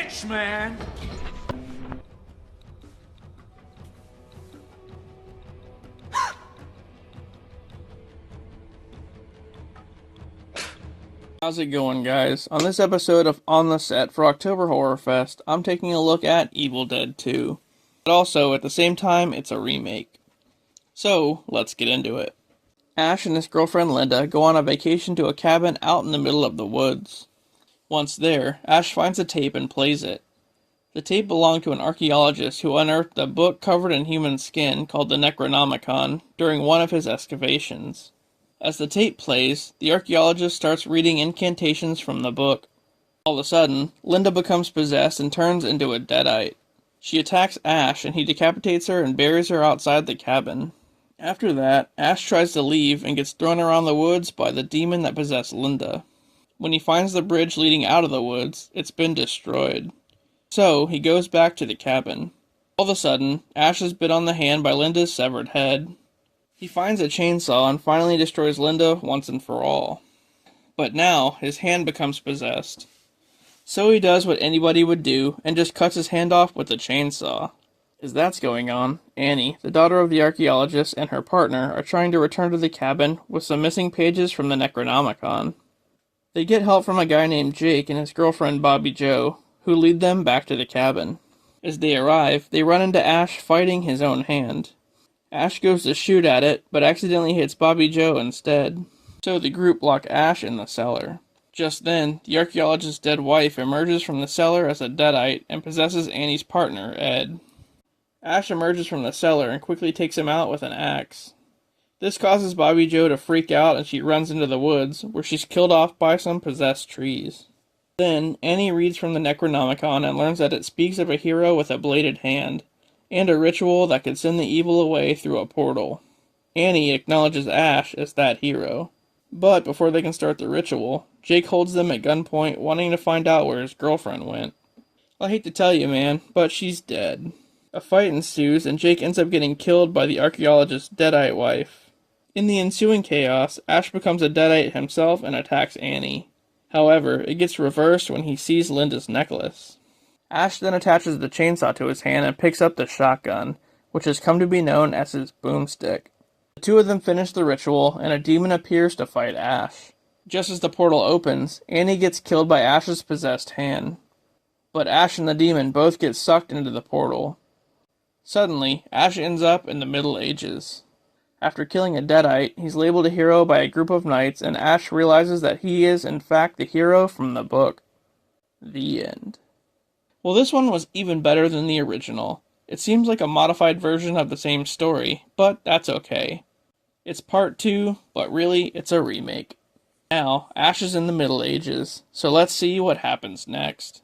bitch, man! How's it going, guys? On this episode of On the Set for October Horrorfest, I'm taking a look at Evil Dead 2. But also, at the same time, it's a remake. So, let's get into it. Ash and his girlfriend Linda go on a vacation to a cabin out in the middle of the woods. Once there, Ash finds a tape and plays it. The tape belonged to an archaeologist who unearthed a book covered in human skin called the Necronomicon during one of his excavations. As the tape plays, the archaeologist starts reading incantations from the book. All of a sudden, Linda becomes possessed and turns into a deadite. She attacks Ash and he decapitates her and buries her outside the cabin. After that, Ash tries to leave and gets thrown around the woods by the demon that possessed Linda. When he finds the bridge leading out of the woods, it's been destroyed. So, he goes back to the cabin. All of a sudden, Ash is bit on the hand by Linda's severed head. He finds a chainsaw and finally destroys Linda once and for all. But now, his hand becomes possessed. So he does what anybody would do, and just cuts his hand off with a chainsaw. As that's going on, Annie, the daughter of the archaeologist, and her partner are trying to return to the cabin with some missing pages from the Necronomicon. They get help from a guy named Jake and his girlfriend Bobby Jo, who lead them back to the cabin. As they arrive, they run into Ash fighting his own hand. Ash goes to shoot at it, but accidentally hits Bobby Jo instead. So the group lock Ash in the cellar. Just then, the archaeologist's dead wife emerges from the cellar as a deadite and possesses Annie's partner, Ed. Ash emerges from the cellar and quickly takes him out with an axe. This causes Bobby Jo to freak out and she runs into the woods, where she's killed off by some possessed trees. Then, Annie reads from the Necronomicon and learns that it speaks of a hero with a bladed hand, and a ritual that could send the evil away through a portal. Annie acknowledges Ash as that hero. But before they can start the ritual, Jake holds them at gunpoint, wanting to find out where his girlfriend went. I hate to tell you, man, but she's dead. A fight ensues, and Jake ends up getting killed by the archaeologist's deadite wife. In the ensuing chaos, Ash becomes a deadite himself and attacks Annie. However, it gets reversed when he sees Linda's necklace. Ash then attaches the chainsaw to his hand and picks up the shotgun, which has come to be known as his boomstick. The two of them finish the ritual, and a demon appears to fight Ash. Just as the portal opens, Annie gets killed by Ash's possessed hand. But Ash and the demon both get sucked into the portal. Suddenly, Ash ends up in the Middle Ages. After killing a deadite, he's labeled a hero by a group of knights, and Ash realizes that he is, in fact, the hero from the book. The end. Well, this one was even better than the original. It seems like a modified version of the same story, but that's okay. It's part 2, but really, it's a remake. Now, Ash is in the Middle Ages, so let's see what happens next.